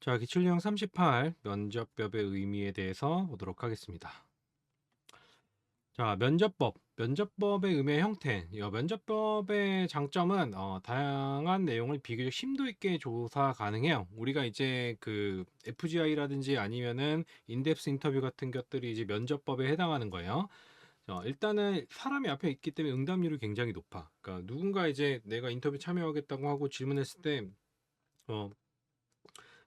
자, 기출령 38 면접법의 의미에 대해서 보도록 하겠습니다. 자, 면접법의 의미의 형태. 이 면접법의 장점은 다양한 내용을 비교적 심도 있게 조사 가능해요. 우리가 이제 그 FGI라든지 아니면은 인덱스 인터뷰 같은 것들이 이제 면접법에 해당하는 거예요. 일단은 사람이 앞에 있기 때문에 응답률이 굉장히 높아. 그러니까 누군가 이제 내가 인터뷰 참여하겠다고 하고 질문했을 때 어,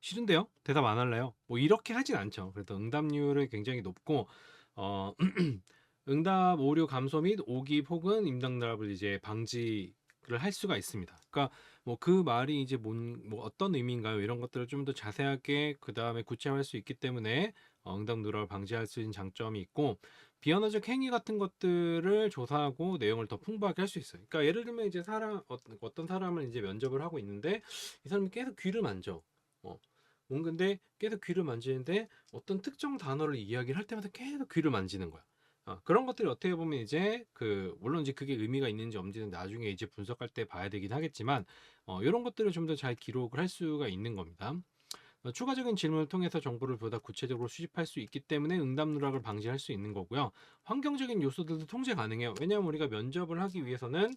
싫은데요? 대답 안 할래요? 뭐 이렇게 하진 않죠. 그래서 응답률은 굉장히 높고 어, 응답 오류 감소 및 오기 혹은 임당답을 이제 방지를 할 수가 있습니다. 그러니까 뭐 그 말이 이제 뭐 어떤 의미인가요? 이런 것들을 좀 더 자세하게 그 다음에 구체화할 수 있기 때문에 응답 누락을 방지할 수 있는 장점이 있고 비언어적 행위 같은 것들을 조사하고 내용을 더 풍부하게 할 수 있어요. 그러니까 예를 들면 이제 어떤 사람을 이제 면접을 하고 있는데 이 사람이 계속 귀를 만져. 어, 근데 계속 귀를 만지는데 어떤 특정 단어를 이야기를 할 때마다 계속 귀를 만지는 거야. 그런 것들이 어떻게 보면 이제 물론 이제 그게 의미가 있는지 없는지는 나중에 이제 분석할 때 봐야 되긴 하겠지만 이런 것들을 좀 더 잘 기록을 할 수가 있는 겁니다. 추가적인 질문을 통해서 정보를 보다 구체적으로 수집할 수 있기 때문에 응답 누락을 방지할 수 있는 거고요. 환경적인 요소들도 통제 가능해요. 왜냐하면 우리가 면접을 하기 위해서는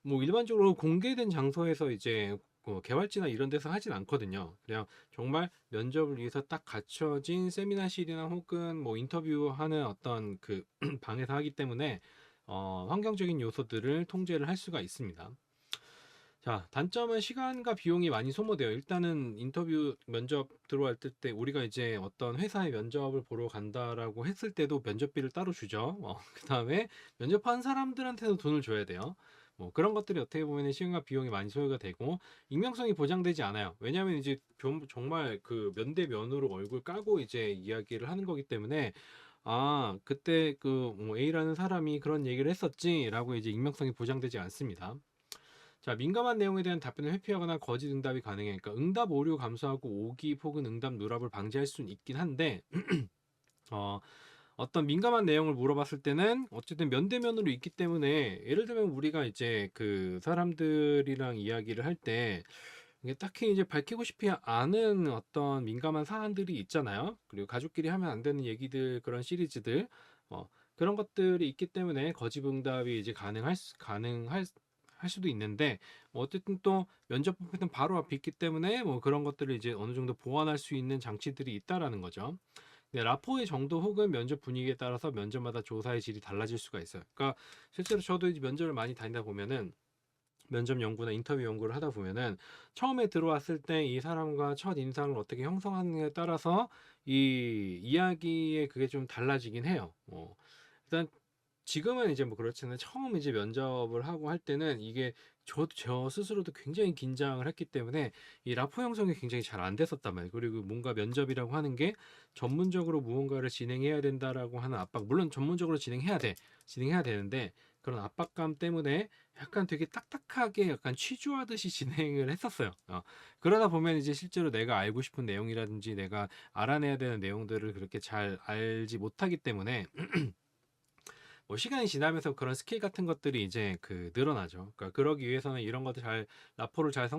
뭐 일반적으로 공개된 장소에서 이제 개발지나 이런 데서 하진 않거든요. 그냥 정말 면접을 위해서 딱 갖춰진 세미나실이나 혹은 뭐 인터뷰하는 어떤 그 방에서 하기 때문에 환경적인 요소들을 통제를 할 수가 있습니다. 자, 단점은 시간과 비용이 많이 소모돼요. 일단은 인터뷰 면접 들어갈 때 우리가 이제 어떤 회사에 면접을 보러 간다라고 했을 때도 면접비를 따로 주죠. 그다음에 면접한 사람들한테도 돈을 줘야 돼요. 뭐 그런 것들이 어떻게 보면 시간과 비용이 많이 소요가 되고 익명성이 보장되지 않아요. 왜냐하면 이제 정말 그 면대면으로 얼굴 까고 이제 이야기를 하는 거기 때문에 그때 뭐 A라는 사람이 그런 얘기를 했었지라고 이제 익명성이 보장되지 않습니다. 자, 민감한 내용에 대한 답변을 회피하거나 거짓 응답이 가능해. 그러니까 응답 오류 감소하고 오기 혹은 응답 누락을 방지할 수는 있긴 한데, 어, 어떤 민감한 내용을 물어봤을 때는 어쨌든 면대면으로 있기 때문에 예를 들면 우리가 이제 그 사람들이랑 이야기를 할 때 이게 딱히 이제 밝히고 싶지 않은 어떤 민감한 사안들이 있잖아요. 그리고 가족끼리 하면 안 되는 얘기들 그런 시리즈들 그런 것들이 있기 때문에 거짓응답이 이제 가능할 할 수도 있는데 어쨌든 또 면접부에는 바로 앞에 있기 때문에 뭐 그런 것들을 이제 어느 정도 보완할 수 있는 장치들이 있다라는 거죠. 네, 라포의 정도 혹은 면접 분위기에 따라서 면접마다 조사의 질이 달라질 수가 있어요. 그러니까 실제로 저도 이제 면접을 많이 다니다 보면은 면접 연구나 인터뷰 연구를 하다 보면은 처음에 들어왔을 때 이 사람과 첫 인상을 어떻게 형성하느냐에 따라서 이 이야기에 그게 좀 달라지긴 해요. 일단 지금은 이제 뭐 그렇지만 처음 이제 면접을 하고 할 때는 이게 저 스스로도 굉장히 긴장을 했기 때문에 이 라포 형성이 굉장히 잘 안 됐었단 말이에요. 그리고 뭔가 면접이라고 하는 게 전문적으로 무언가를 진행해야 된다라고 하는 압박, 물론 전문적으로 진행해야 되는데 그런 압박감 때문에 약간 되게 딱딱하게 약간 취조하듯이 진행을 했었어요. 그러다 보면 이제 실제로 내가 알고 싶은 내용이라든지 내가 알아내야 되는 내용들을 그렇게 잘 알지 못하기 때문에 뭐 시간이 지나면서 그런 스킬 같은 것들이 이제 늘어나죠. 그러니까 그러기 위해서는 이런 것들 라포를 잘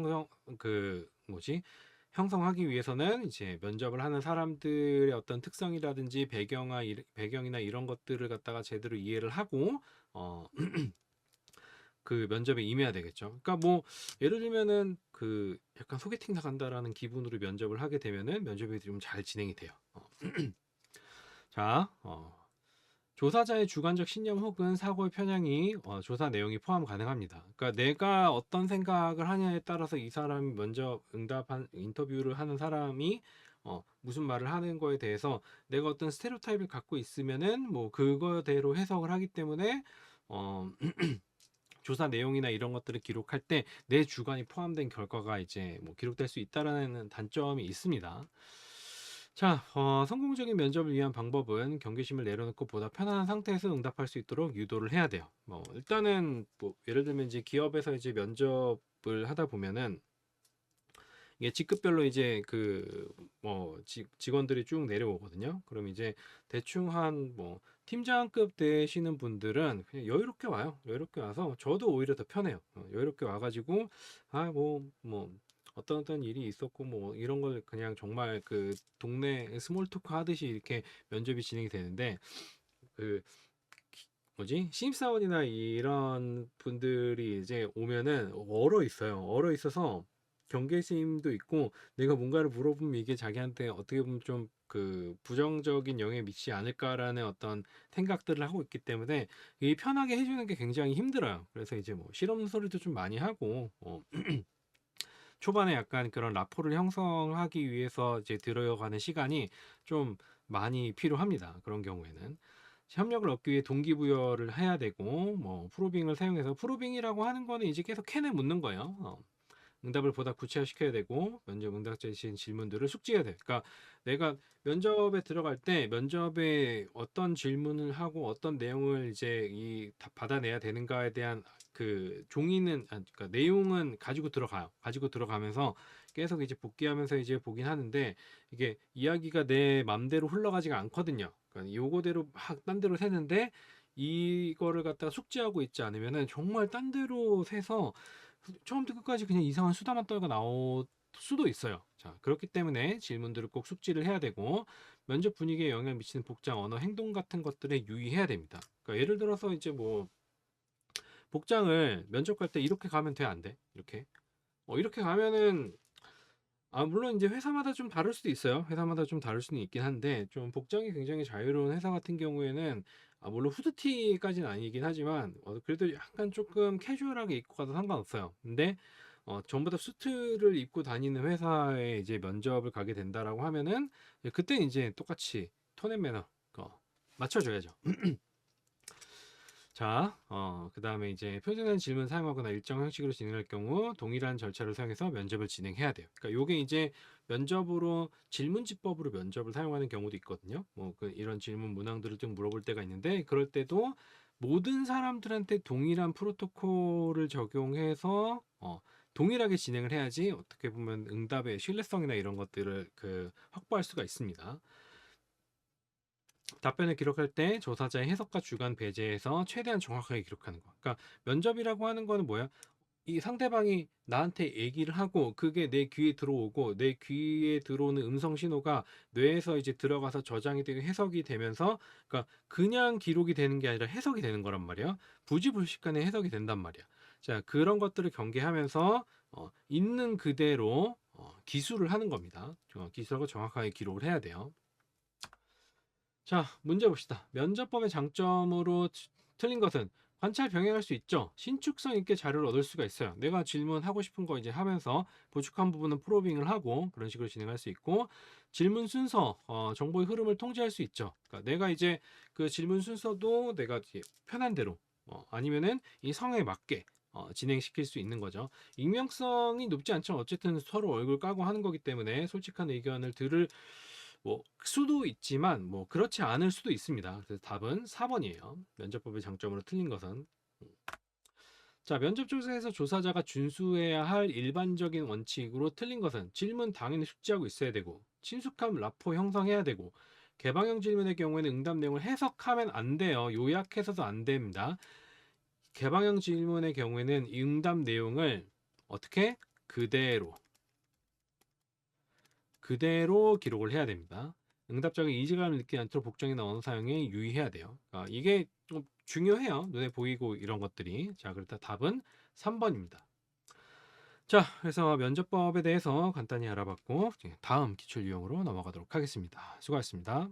형성하기 위해서는 이제 면접을 하는 사람들의 어떤 특성이라든지 배경이나 이런 것들을 갖다가 제대로 이해를 하고 어, 그 면접에 임해야 되겠죠. 그러니까 뭐 예를 들면은 약간 소개팅 나간다라는 기분으로 면접을 하게 되면은 면접이 좀 잘 진행이 돼요. 자, 조사자의 주관적 신념 혹은 사고의 편향이 조사 내용이 포함 가능합니다. 그러니까 내가 어떤 생각을 하냐에 따라서 이 사람이 먼저 인터뷰를 하는 사람이 무슨 말을 하는 거에 대해서 내가 어떤 스테레오타입을 갖고 있으면은 뭐 그거대로 해석을 하기 때문에 어, 조사 내용이나 이런 것들을 기록할 때 내 주관이 포함된 결과가 이제 뭐 기록될 수 있다라는 단점이 있습니다. 자, 성공적인 면접을 위한 방법은 경계심을 내려놓고 보다 편안한 상태에서 응답할 수 있도록 유도를 해야 돼요. 뭐 일단은 뭐 예를 들면 이제 기업에서 이제 면접을 하다 보면은 이게 직급별로 이제 직원들이 쭉 내려오거든요. 그럼 이제 대충 한 뭐 팀장급 되시는 분들은 그냥 여유롭게 와요. 여유롭게 와서 저도 오히려 더 편해요. 여유롭게 와가지고 뭐 어떤 일이 있었고 뭐 이런 걸 그냥 정말 그 동네 스몰 토크 하듯이 이렇게 면접이 진행이 되는데 그 뭐지? 신입사원이나 이런 분들이 이제 오면은 얼어 있어요. 얼어 있어서 경계심도 있고 내가 뭔가를 물어보면 이게 자기한테 어떻게 보면 좀 그 부정적인 영향을 미치지 않을까라는 어떤 생각들을 하고 있기 때문에 이 편하게 해주는 게 굉장히 힘들어요. 그래서 이제 뭐 실험 소리도 좀 많이 하고 초반에 약간 그런 라포를 형성하기 위해서 이제 들어가는 시간이 좀 많이 필요합니다. 그런 경우에는. 협력을 얻기 위해 동기부여를 해야 되고, 뭐, 프로빙을 사용해서, 프로빙이라고 하는 거는 이제 계속 캔에 묻는 거예요. 응답을 보다 구체화시켜야 되고, 면접 응답자의 질문들을 숙지해야 돼. 그러니까 내가 면접에 들어갈 때 면접에 어떤 질문을 하고 어떤 내용을 이제 받아내야 되는가에 대한 그 종이는, 그러니까 내용은 가지고 들어가요. 가지고 들어가면서 계속 이제 복귀하면서 이제 보긴 하는데 이게 이야기가 내 맘대로 흘러가지가 않거든요. 그러니까 요거대로 막 딴 데로 새는데 이거를 갖다가 숙지하고 있지 않으면은 정말 딴 데로 새서 처음부터 끝까지 그냥 이상한 수다만 떨고 나올 수도 있어요. 자, 그렇기 때문에 질문들을 꼭 숙지를 해야 되고 면접 분위기에 영향을 미치는 복장, 언어, 행동 같은 것들에 유의해야 됩니다. 그러니까 예를 들어서 이제 뭐 복장을 면접 갈 때 이렇게 가면 돼, 안 돼? 이렇게. 이렇게 가면은 물론 이제 회사마다 좀 다를 수도 있어요. 회사마다 좀 다를 수는 있긴 한데 좀 복장이 굉장히 자유로운 회사 같은 경우에는 물론 후드티까지는 아니긴 하지만 그래도 약간 조금 캐주얼하게 입고 가도 상관없어요. 근데 전부 다 수트를 입고 다니는 회사에 이제 면접을 가게 된다라고 하면은 그때 이제 똑같이 톤앤 매너 맞춰줘야죠. 자, 그 다음에 이제 표준화된 질문 사용하거나 일정 형식으로 진행할 경우 동일한 절차를 사용해서 면접을 진행해야 돼요. 그러니까 요게 이제 면접으로 질문지법으로 면접을 사용하는 경우도 있거든요. 이런 질문 문항들을 좀 물어볼 때가 있는데 그럴 때도 모든 사람들한테 동일한 프로토콜을 적용해서 동일하게 진행을 해야지 어떻게 보면 응답의 신뢰성이나 이런 것들을 확보할 수가 있습니다. 답변을 기록할 때 조사자의 해석과 주관 배제해서 최대한 정확하게 기록하는 거. 그러니까 면접이라고 하는 거는 뭐야? 이 상대방이 나한테 얘기를 하고 그게 내 귀에 들어오고 내 귀에 들어오는 음성 신호가 뇌에서 이제 들어가서 저장이 되고 해석이 되면서 그러니까 그냥 기록이 되는 게 아니라 해석이 되는 거란 말이야. 부지불식간에 해석이 된단 말이야. 자, 그런 것들을 경계하면서 있는 그대로 기술을 하는 겁니다. 기술하고 정확하게 기록을 해야 돼요. 자, 문제 봅시다. 면접법의 장점으로 틀린 것은 관찰 병행할 수 있죠. 신축성 있게 자료를 얻을 수가 있어요. 내가 질문하고 싶은 거 이제 하면서 부족한 부분은 프로빙을 하고 그런 식으로 진행할 수 있고 질문 순서, 정보의 흐름을 통제할 수 있죠. 그러니까 내가 이제 그 질문 순서도 내가 이제 편한 대로 아니면은 이 상황에 맞게 진행시킬 수 있는 거죠. 익명성이 높지 않지만 어쨌든 서로 얼굴 까고 하는 거기 때문에 솔직한 의견을 들을 수도 있지만 그렇지 않을 수도 있습니다. 그래서 답은 4번이에요. 면접법의 장점으로 틀린 것은. 자, 면접 조사에서 조사자가 준수해야 할 일반적인 원칙으로 틀린 것은 질문 당연히 숙지하고 있어야 되고 친숙함 라포 형성해야 되고 개방형 질문의 경우에는 응답 내용을 해석하면 안 돼요. 요약해서도 안 됩니다. 개방형 질문의 경우에는 응답 내용을 어떻게? 그대로 기록을 해야 됩니다. 응답자가 이질감을 느끼지 않도록 복장이나 언어 사용에 유의해야 돼요. 이게 좀 중요해요. 눈에 보이고 이런 것들이. 자, 그렇다 답은 3번입니다. 자, 그래서 면접법에 대해서 간단히 알아봤고 다음 기출 유형으로 넘어가도록 하겠습니다. 수고하셨습니다.